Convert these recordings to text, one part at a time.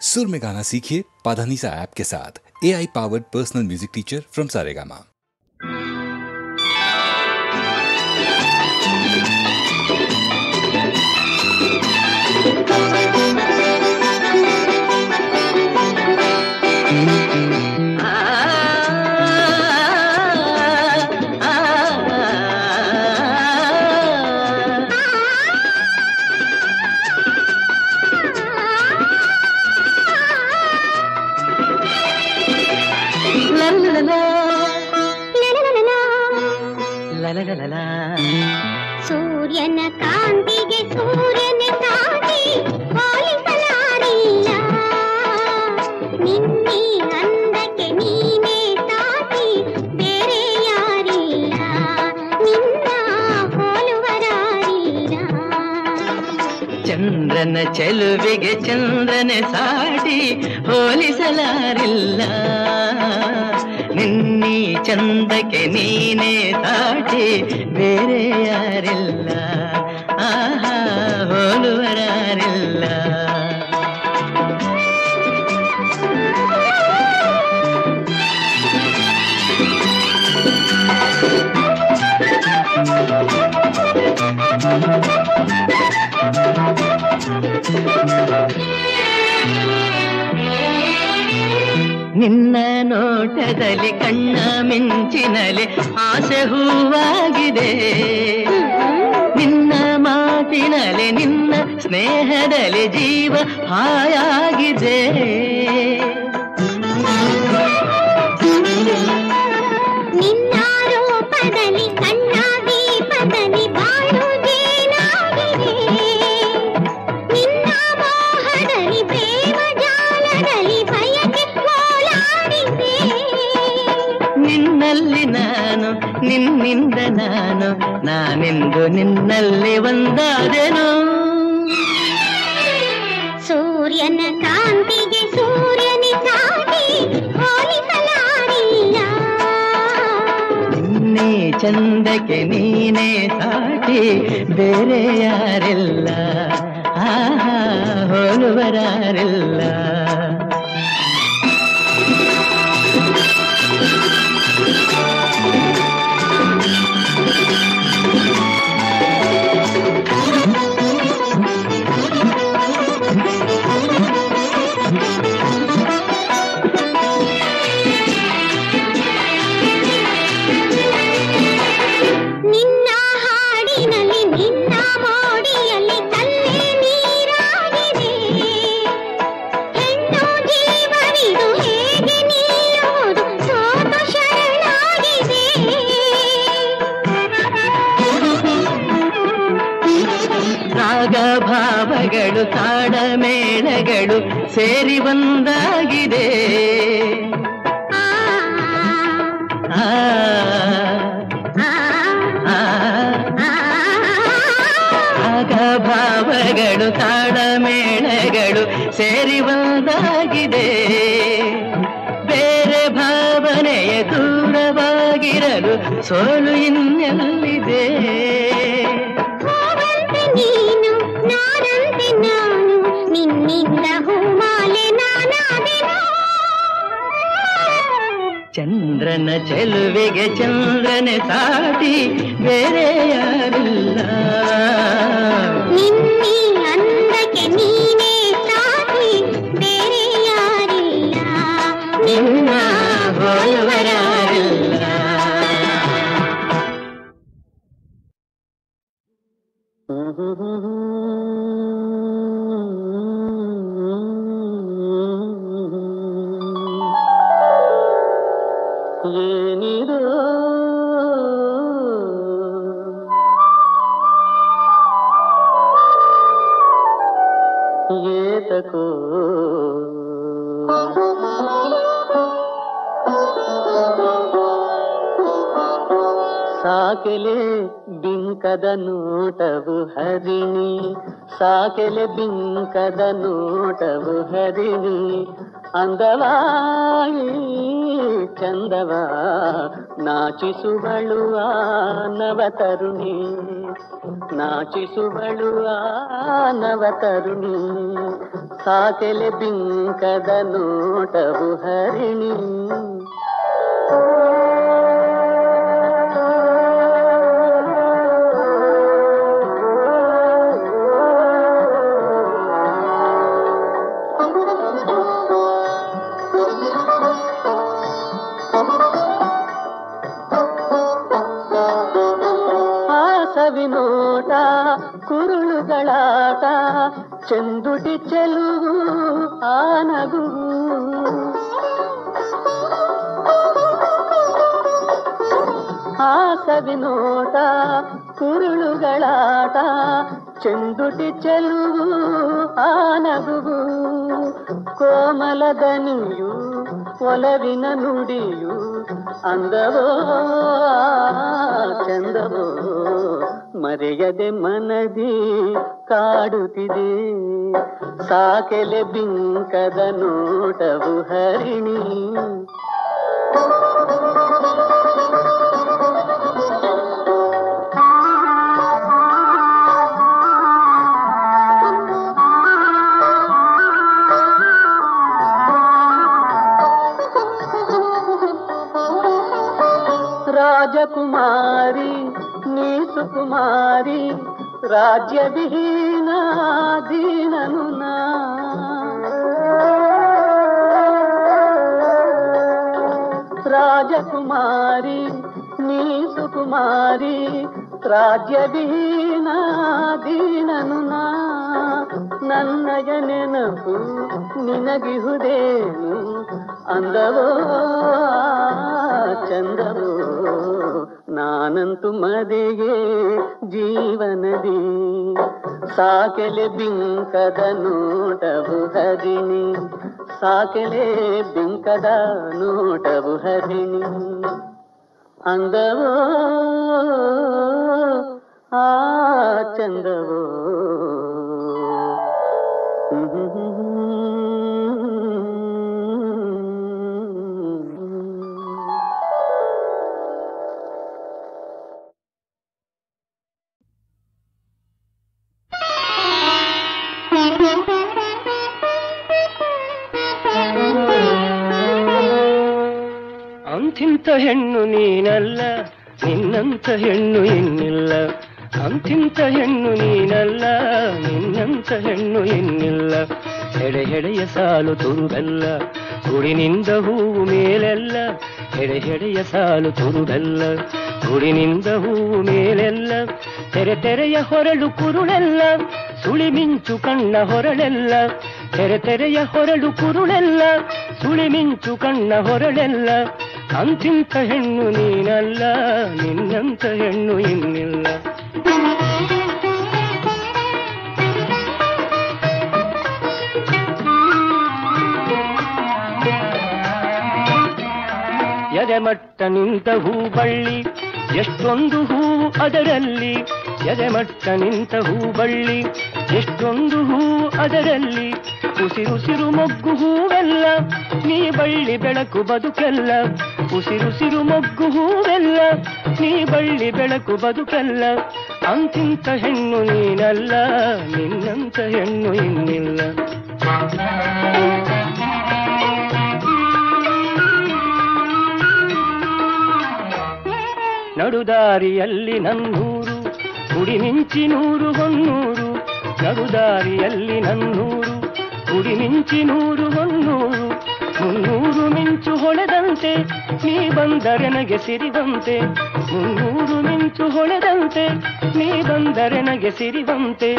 सुर में गाना सीखिए पाधानीसा ऐप के साथ। AI powered personal music teacher from Saregama. ಸೂರ್ಯನ ಕಾಂತಿಗೆ ಸೂರ್ಯನ ಸಾಟಿ ಹೋಲಿಸಲಾರಿಲ್ಲ, ನಿನ್ನೆ ಅಂದಕ್ಕೆ ನೀನೇ ಸಾಟಿ ಬೇರೆ ಯಾರಿಲ್ಲ, ನಿನ್ನ ಹೋಲುವರಾರಿಲ್ಲ. ಚಂದ್ರನ ಚೆಲುವಿಗೆ ಚಂದ್ರನ ಸಾಟಿ ಹೋಲಿಸಲಾರಿಲ್ಲ, ನಿನ್ನಿ ಚಂದಕ್ಕೆ ನೀನೇ ಸಾಟಿ ಬೇರೆ ಯಾರಿಲ್ಲ, ಆಹಾ ಹೋಲುವರಾರಿಲ್ಲ. ನಿನ್ನ ನೋಟದಲ್ಲಿ ಕಣ್ಣ ಮಿಂಚಿನಲ್ಲಿ ಆಸೆ ಹೂವಾಗಿದೆ, ನಿನ್ನ ಮಾತಿನಲ್ಲಿ ನಿನ್ನ ಸ್ನೇಹದಲ್ಲಿ ಜೀವ ಹಾಯಾಗಿದೆ. ನಿನ್ನ ರೂಪದಲ್ಲಿ ಕಣ್ಣ ದೀಪದಲ್ಲಿ ಬಾಳು ಜೇನಾಗಿದೆ, ನಿನ್ನ ಮೋಹದಲ್ಲಿ ಪ್ರೇಮ ಜಾಲದಲ್ಲಿ ಬಯಕೆ ಓಲಾಡಿದೆ. ನಿನ್ನಲ್ಲಿ ನಾನು ನಿನ್ನಿಂದ ನಾನು, ನಾನೆಂದು ನಿನ್ನಲ್ಲಿ ಒಂದಾದೆನು. ಸೂರ್ಯನ ಕಾಂತಿಗೆ ಸೂರ್ಯನ ಸಾಟಿ ಹೋಲಿಸಲಾರಿಲ್ಲ, ನಿನ್ನೆ ಚಂದಕ್ಕೆ ನೀನೇ ಸಾಟಿ ಬೇರೆ ಯಾರಿಲ್ಲ, ಆಹಾ ಹೋಲುವರಾರಿಲ್ಲ. ನಿನ್ನ ಹಾಡಿನಲ್ಲಿ ನಿನ್ನ ಮೋಡಿಯಲ್ಲಿ ಕಲ್ಲೇ ನೀರಾಗಿದೆ, ಹೆಣ್ಣು ಜೀವವಿದು ಹೇಗೆ ನಿಲ್ಲುವುದು ಸೋತು ಶರಣಾಗಿದೆ. ರಾಗ ಭಾವಗಳು ತಾಡ ಮೇಳಗಳು ಸೇರಿ ಒಂದಾಗಿದೆ, ಆ ರಾಗ ಭಾವಗಳು ತಾಡ ಮೇಳಗಳು ಸೇರಿ ಒಂದಾಗಿದೆ, ಬೇರೆ ಭಾವನೆಯ ದೂರವಾಗಿರಲು ಸೋಲು ಇನ್ನೆಲ್ಲಿದೆ. ಹೂವಂತೆ ನೀನು ನಾನಂತೆ ನಾನು, ನಿನ್ನಿಂದ ಹೂಮಾಲೆ ನಾನಾದೆನು. ಚಂದ್ರನ ಚೆಲುವಿಗೆ ಚಂದ್ರನ ಸಾಟಿ ಬೇರೆ ಯಾರಿಲ್ಲ, ನಿನ್ನೆ ಅಂದಕ್ಕೆ ನೀನೇ ಸಾಟಿ ಬೇರೆ ಯಾರಿಲ್ಲ, ನಿನ್ನ ಹೋಲುವರಾರಿಲ್ಲ. ಏನಿದು ಏತಕೋ ಸಾಕೆಲೆ ಬಿಂಕದ ನೋಟವು ಹರಿಣಿ, ಸಾಕೆಲೆ ಬಿಂಕದ ನೋಟವು ಹರಿಣಿ, ಅಂದವಾಯಿ ಚಂದವ ನಾಚಿಸುವಳು ಆ ನವತರುಣಿ, ನಾಚಿಸುವಳು ಆ ನವತರುಣಿ. ಸಾಕೆಲೆ ಬಿಂಕದ ನೋಟವು ಹರಿಣಿ. ಸವಿನೋಟ ಕುರುಳುಗಳಾಟ ಚೆಂದುಟಿ ಚೆಲುವು ಆನಗು. ಆ ಸವಿನೋಟ ಕುರುಳುಗಳಾಟ ಚೆಂದುಟಿ ಚೆಲುವು ಆನಗುವು. ಕೋಮಲ ದನಿಯು ಒಲವಿನ ನುಡಿಯು ಅಂದವೋ ಚಂದವೋ ಮರೆಯದೆ ಮನದಿ ಕಾಡುತ್ತಿದೆ. ಸಾಕೆಲೆ ಬಿಂಕದ ನೋಟವು ಹರಿಣಿ. ರಾಜಕುಮಾರಿ ನೀ ಸುಕುಮಾರಿ ರಾಜ್ಯ ವಿಹೀನ ದೀನನು ನಾ. ರಾಜಕುಮಾರಿ ನೀ ಸುಕುಮಾರಿ ರಾಜ್ಯ ವಿಹೀನ ದೀನನು ನಾ. ನನ್ನಯ ನೆನಪು ನಿನಗಿಹುದೇನು ಅಂದವೋ ಚಂದವೋ. ನಾನಂತು ಮದೆಯೇ ಜೀವನದಿ. ಸಾಕೆಲೆ ಬಿಂಕದ ನೋಟವು ಹರಿಣಿ. ಸಾಕೆಲೆ ಬಿಂಕದ ನೋಟವು ಹರಿಣಿ. ಅಂದವೋ ಆ ಚಂದವೋ. ಅಂತಿಂತ ಹೆಣ್ಣು ನೀನಲ್ಲ, ನಿನ್ನಂತ ಹೆಣ್ಣು ಇನ್ನಿಲ್ಲ. ಅಂತಿಂತ ಹೆಣ್ಣು ನೀನಲ್ಲ, ನಿನ್ನಂತ ಹೆಣ್ಣು ಇನ್ನಿಲ್ಲ. ಹೆಡೆ ಹೆಡೆಯ ಸಾಲು ತುರುಬೆಲ್ಲ, ಗುಡಿನಿಂದ ಹೂವು ಮೇಲೆಲ್ಲ. ಹೆಡೆ ಹೆಡೆಯ ಸಾಲು ತುರುಬೆಲ್ಲ, ಗುಡಿನಿಂದ ಹೂವು ಮೇಲೆಲ್ಲ. ತೆರೆ ತೆರೆಯ ಹೊರಳು ಕುರುಳೆಲ್ಲ, ಸುಳಿ ಮಿಂಚು ಕಣ್ಣ ಹೊರಳೆಲ್ಲ. ತೆರೆ ತೆರೆಯ ಹೊರಳು ಕುರುಳೆಲ್ಲ, ಸುಳಿ ಮಿಂಚು ಕಣ್ಣ ಹೊರಳೆಲ್ಲ. ಅಂತಿಂತ ಹೆಣ್ಣು ನೀನಲ್ಲ, ನಿನ್ನಂತ ಹೆಣ್ಣು ಇನ್ನಿಲ್ಲ. ಎದೆಮಟ್ಟ ನಿಂತ ಹೂಬಳ್ಳಿ, ಎಷ್ಟೊಂದು ಹೂವು ಅದರಲ್ಲಿ. ಎದೆಮಟ್ಟ ನಿಂತ ಹೂಬಳ್ಳಿ, ಎಷ್ಟೊಂದು ಹೂವು ಅದರಲ್ಲಿ. ಉಸಿರುಸಿರು ಮೊಗ್ಗು ಹೂವೆಲ್ಲ, ನೀ ಬಳ್ಳಿ ಬೆಳಕು ಬದುಕೆಲ್ಲ. ಉಸಿರುಸಿರು ಮೊಗ್ಗು ಹೂವೆಲ್ಲ, ನೀ ಬಳ್ಳಿ ಬೆಳಕು ಬದುಕೆಲ್ಲ. ಅಂತಿಂತ ಹೆಣ್ಣು ನೀನಲ್ಲ, ನಿನ್ನಂತ ಹೆಣ್ಣು ಇನ್ನಿಲ್ಲ. ನಡುದಾರಿಯಲ್ಲಿ ನನ್ನೂರು, ಗುಡಿ ಮಿಂಚಿ ನೂರು ಹೊನ್ನೂರು. ನಡುದಾರಿಯಲ್ಲಿ ನನ್ನೂರು, ಗುಡಿ ಮಿಂಚಿ ನೂರು ಹೊನ್ನೂರು. ಮುನ್ನೂರು ಮಿಂಚು ಹೊಳೆದಂತೆ, ನೀ ಬಂದರೆ ನಗೆ ಸಿರಿವಂತೆ. ಮುನ್ನೂರು ಮಿಂಚು ಹೊಳೆದಂತೆ, ನೀ ಬಂದರೆ ನಗೆ ಸಿರಿವಂತೆ.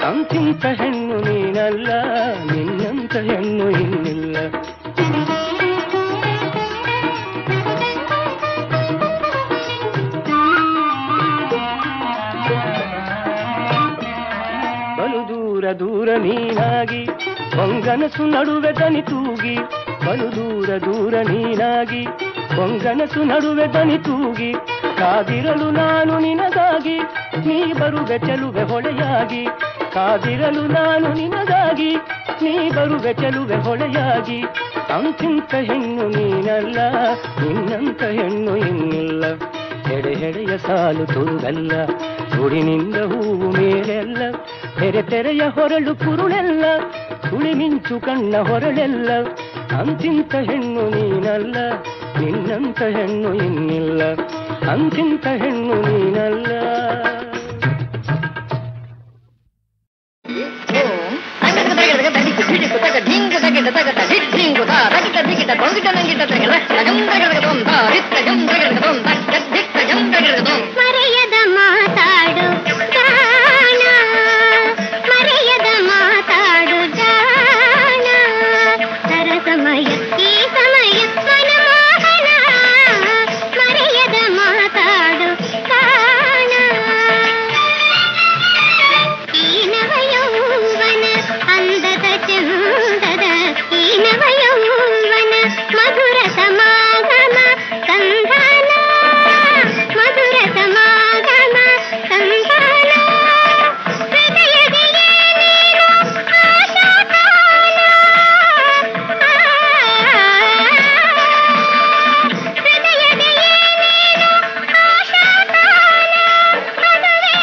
ಅಂತಿಂತ ಹೆಣ್ಣು ನೀನಲ್ಲ, ನಿನ್ನಂತ ಹೆಣ್ಣು ಇನ್ನಿಲ್ಲ. ಬಲು ದೂರ ದೂರ ನೀನಾಗಿ, ಹೊಂಗನಸು ನಡುವೆ ದನಿ ತೂಗಿ. ಬಲು ದೂರ ದೂರ ನೀನಾಗಿ, ಹೊಂಗನಸು ನಡುವೆ ದನಿ ತೂಗಿ. ಕಾದಿರಲು ನಾನು ನಿನಗಾಗಿ, ನೀ ಬರುವೆ ಚೆಲುವೆ ಹೊಳೆಯಾಗಿ. ಕಾದಿರಲು ನಾನು ನಿನಗಾಗಿ, ನೀ ಬರುವೆ ಚೆಲುವೆ ಹೊಳೆಯಾಗಿ. ಅಂತಿಂತ ಹೆಣ್ಣು ನೀನಲ್ಲ, ನಿನ್ನಂತ ಹೆಣ್ಣು ಇನ್ನಿಲ್ಲ. ಹೆಡೆ ಹೆಡೆಯ ಸಾಲು ತುರುಗಲ್ಲ, ಗುಡಿನಿಂದ ಹೂವು ಮೇಲೆಲ್ಲ. ತೆರೆ ತೆರೆಯ ಹೊರಳು ಕುರುಳೆಲ್ಲ, ಸುಳಿ ಮಿಂಚು ಕಣ್ಣ ಹೊರಳೆಲ್ಲ ಅಂತಿಂತ ಹೆಣ್ಣು ನೀನಲ್ಲ, ನಿನ್ನಂತ ಹೆಣ್ಣು ಇನ್ನಿಲ್ಲ, ಅಂತಿಂತ ಹೆಣ್ಣು ನೀನಲ್ಲ. ಮರೆಯದ ಮಾತಾಡು ಜಾಣ, ಮರೆಯದ ಮಾತಾಡು ಜಾಣ, ಸರಸಮಯ ಈ ಸಮಯ ಮನಮೋಹನ, ಮರೆಯದ ಮಾತಾಡು ಜಾಣ. ಈ ನವ ಯೌವನ ಅಂದದ ಚಂದದ, ಈ ನವ ಯೌವನ ಮಧುರ ಸಮಾಗಮ ಸಂಧಾನ, ಮಧುರ ಸಮಾಗಮ ಸಂಧಾನ. ಹೃದಯದೆಯೇ ನೀನು ಆಶಾಕಾಲ, ಹೃದಯದೆಯೇ ನೀನು ಆಶಾಕಾಲ, ಅದುವೇ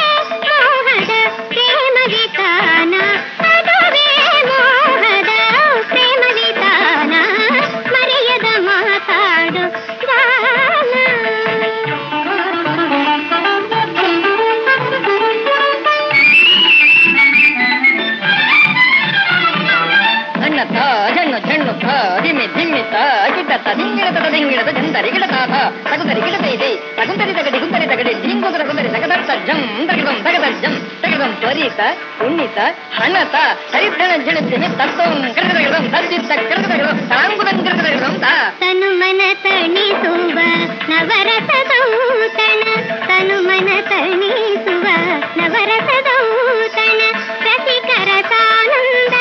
ಮೋಹದ ಪ್ರೇಮ ವಿತಾನ, ಅದುವೇ ಮೋಹದ ಪ್ರೇಮ ವಿತಾನ, ಮರೆಯದ ಮಾತಾಡು ಗಾನ. ಅಣ್ಣತ್ತ ಜಣ್ಣು ಜಣ್ಣುತ್ತ ದಿಮ್ಮಿ ದಿಮ್ಮಿತ್ತ ಗಿಡ್ಡತ್ತ ದಿಂಗಿಡತದ ದಿಂಗಿಡದ ಜಂದರಿಗಿಡ ತಾತ ತಗುದರಿಗಿಡ ತೈದೆ ತಗುಂದರಿ ತಗಡಿ ಗುಂದರಿ ತಗಡಿ ದಿಂಗುದರ ಗುಂದರಿ ತಗದರ್ತ ಜಂ ತಗದಂ ತಗದರ್ ಜಂ ತಗದಂ ತ್ವರಿತ ಉಣ್ಣಿತ ಹಣ್ಣತ ಹರಿತನ ಜಣಿಸಿನಿ ತತ್ತಂ ಕರಗದಗದಂ ತದ್ದಿತ್ತ ಕರಗದಗದಂ ತಾಂಗುದಂ ಕರಗದಗದಂ ತಾ. ತನು ಮನ ತಣಿಸುವ ನವರಸದೌತಣ, ತನು ಮನ ತಣಿಸುವ ನವರಸದೌತಣ, ರಸಿಕರ ಸಾನಂದ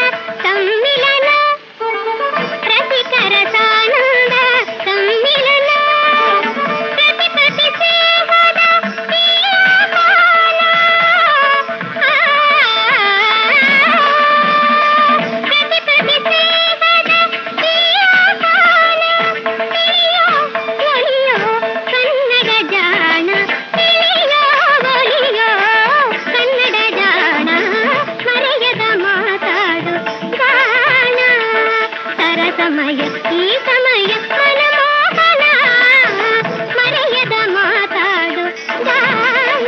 ಸಮ್ಮಿಲನ, ರಸಿಕರ ಸಾನಂದ ಸಮ್ಮಿಲನ, ಪ್ರತಿ ಪ್ರತಿ ಸೇವದ ಪ್ರಿಯಪಾಲ, ಪ್ರತಿ ಪ್ರತಿ ಸೇವದ ಪ್ರಿಯಪಾಲ, ತಿಳಿಯೋ ಒಲಿಯೋ ಕನ್ನಡ ಜಾಣ, ತಿಳಿಯೋ ಒಲಿಯೋ ಕನ್ನಡ ಜಾಣ, ಮರೆಯದ ಮಾತಾಡು ಗಾನ, ಸರಸಮಯ ಈ ಸಮಯ ಮನಮೋಹನ, ಮರೆಯದ ಮಾತಾಡು ಗಾನ.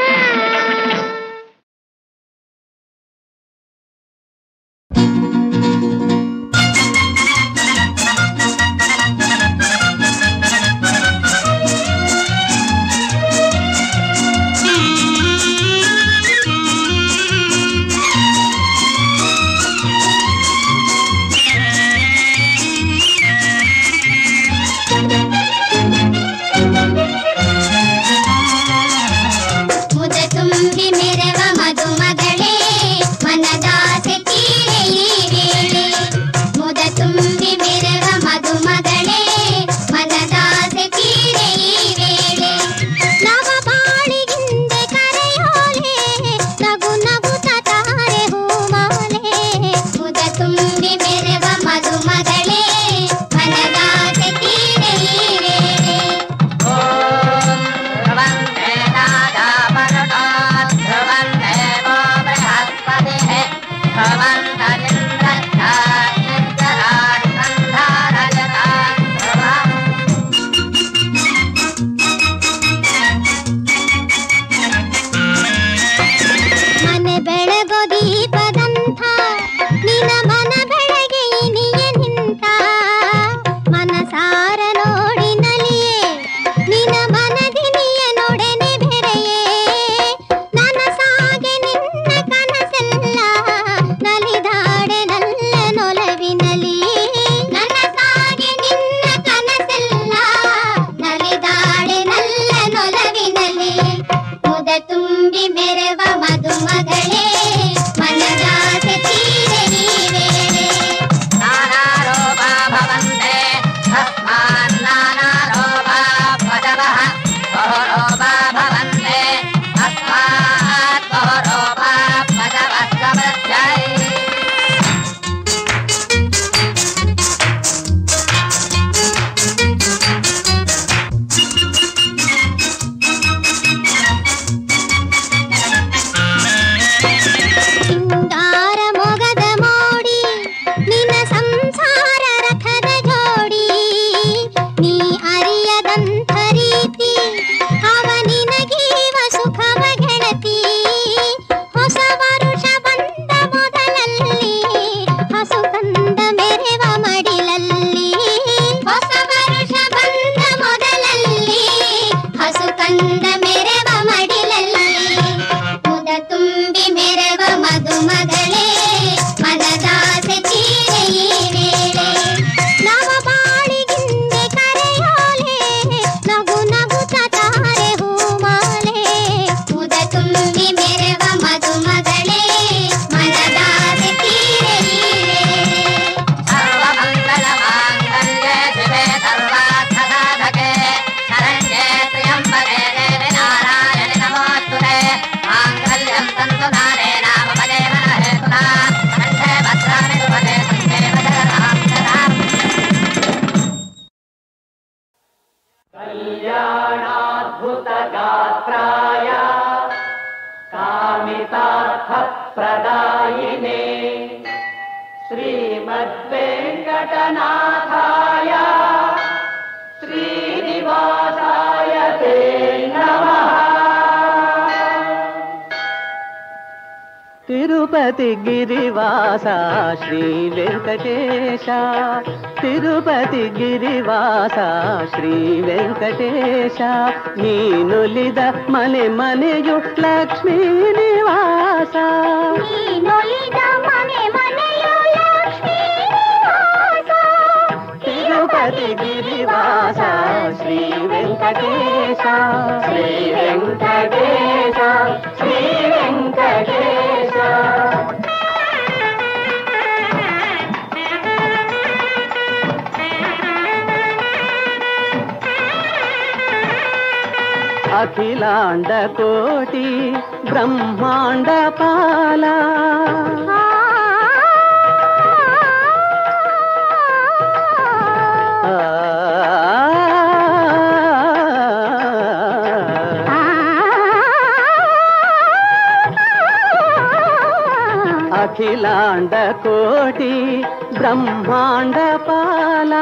वेङ्कटनाथाय श्रीनिवासाय ते नमः। తిరుపతి గిరివాస శ్రీ వెంకటేశ, తిరుపతి గిరివాಸ ಶ್ರೀ ವೆಂಕಟೇಶ, ನೀನೊಲಿದ ಮನೆ ಮನೆಯು ಲಕ್ಷ್ಮೀ ನಿವಾಸ, ನೀನೊಲಿದ ಮನೆ ಮನೆಯು ಲಕ್ಷ್ಮೀ ನಿವಾಸ, ತಿರುಪತಿ ಗಿರಿವಾಸ ಶ್ರೀ ವೆಂಕಟೇಶ, ಶ್ರೀ ವೆಂಕಟೇಶ, ಶ್ರೀ ವೆಂಕಟೇಶ. అఖిలాండ కోటి బ్రహ్మాండ పాల, అఖిలాండ కోటి బ్రహ్మాండ పాల,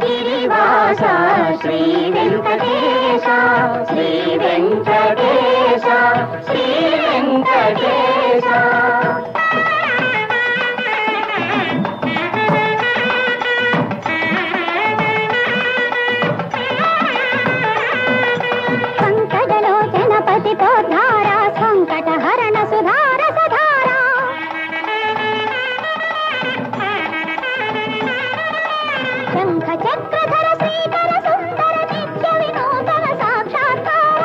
గిరివాస శ్రీ వెంకటేశ, శ్రీ వెంకటేశ, శ్రీ వెంకటేశ. సంకటలోచన పతితో ధార, సంకట హరణ సుధార సధార, శంఖ చక్రధర శ్రీకర సుందర నిత్య వినూతన సాక్షాత్కార,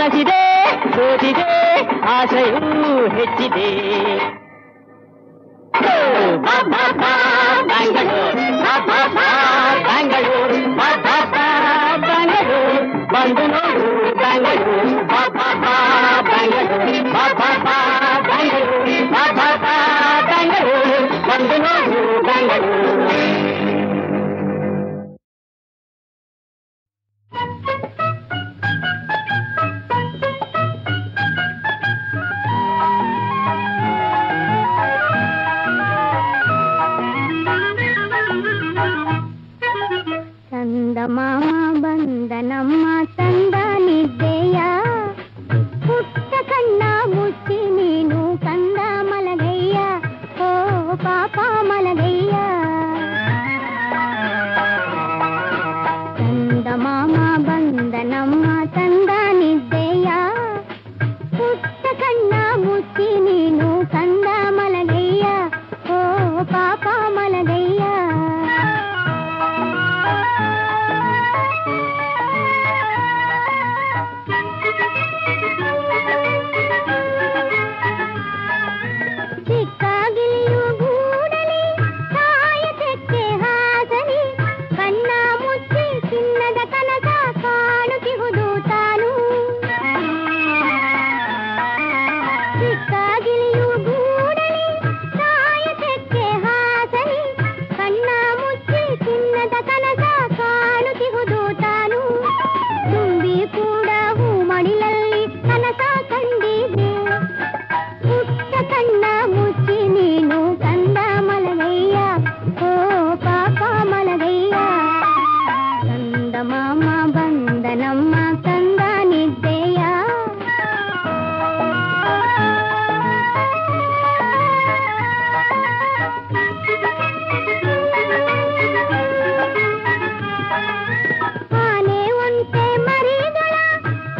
ಆಸಿದೆ ಸೋತಿದೆ ಆಸೆಯೂ ಹೆಚ್ಚಿದೆ. ಬ್ಯಾಂಗಳೂರು ಬ್ಯಾಂಗಳೂರು ಬ್ಯಾಂಗಳೂರು ಬಂದು ನೋಡು ಬ್ಯಾಂಗಳೂರು ಬ್ಯಾಂಗಳೂರು ಬ್ಯಾಂಗಳೂರು ಬಂದು ನೋಡು ಬ್ಯಾಂಗಳೂರು. ಚಂದಮಾಮ ಬಂದನಮ್ಮ ತಂದ ನಿದ್ದೆಯ ಪುಟ್ಟ ಕಣ್ಣ ಮುಚ್ಚಿ ನೀನು ಕಂದ ಮಲಗಯ್ಯ ಓ ಪಾಪ ಮಲಗಯ್ಯ. ಚಂದಮಾಮ ಬಂದನಮ್ಮ ತಂದ ನಿದ್ದೆಯ ಪುಟ್ಟ ಕಣ್ಣ ಮುಚ್ಚಿ ನೀನು ಕಂದ ಮಲಗಯ್ಯ ಓ ಪಾಪ ಮಲಗಯ್ಯ. ಚಿಕ್ಕಾಗಿಲಿಯು ಗೂಡಲಿ ತಾಯ ತೆಕ್ಕೆ ಹಾಸನಿ ಕಣ್ಣ ಮುಚ್ಚಿ ಚಿನ್ನದ ಕನಸ ಕಾಣುತ್ತಿಹುದು ತಾನು. ಚಿಕ್ಕಾಗಿಲಿಯು ಗೂಡಲಿ ತಾಯ ತೆಕ್ಕೆ ಹಾಸನಿ ಕಣ್ಣ ಮುಚ್ಚಿ ಚಿನ್ನದ ಕನಸ ಕಾಣುತ್ತಿಹುದು ತಾನು. ತುಂಬಿ ಕೂಡ ಹೂ ಮಡಿಲಲ್ಲಿ ಕನಸ ಕಂಡಿದೆ ಪುಟ್ಟ ಕಣ್ಣ ಮುಚ್ಚಿ ನೀನು ಕಂದ ಮಲಗಯ್ಯ ಓ ಪಾಪ ಮಲಗಯ್ಯ. ಕಂದ ಮಾಮ ಬಂದನಮ್ಮ ಕಂದ ನಿದ್ದೆಯ ಆನೆ ಒಂಟೆ ಮರಿಗಳ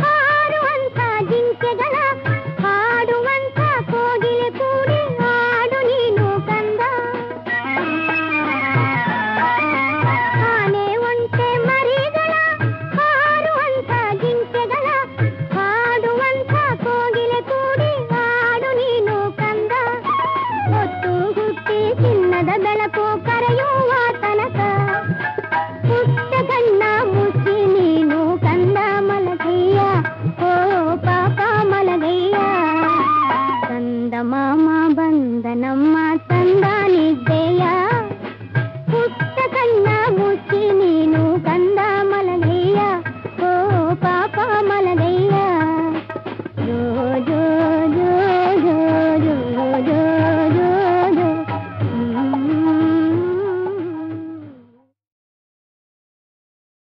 ಹಾರುವಂತ ಜಿಂಕೆಗಳ ಹಾಡುವಂತ ಕೋಗಿಲೆ ಕೂಡಿ ಹಾಡು ನೀನು ಕಂದ. ಆನೆ ಒಂಟೆ ಮರಿಗಳ ಹಾರುವಂತ ಜಿಂಕೆಗಳ ಹಾಡುವಂತ ಕೋಗಿಲೆ ಕೂಡಿ ಹಾಡು ನೀನು ಕಂದ. ಹೊತ್ತು ಹುಟ್ಟಿ ಚಿನ್ನದ ಬೆಳಕು ಕರೆಯುವ ತನಕ ಪುಟ್ಟ ಕಣ್ಣ ಮುಚ್ಚಿ ನೀನು ಕಂದ ಮಲಗಯ್ಯ ಓ ಪಾಪ ಮಲಗಯ್ಯ. ಕಂದ ಮಾಮ ಬಂದನಮ್ಮ ತಂದ ನಿದ್ದೆ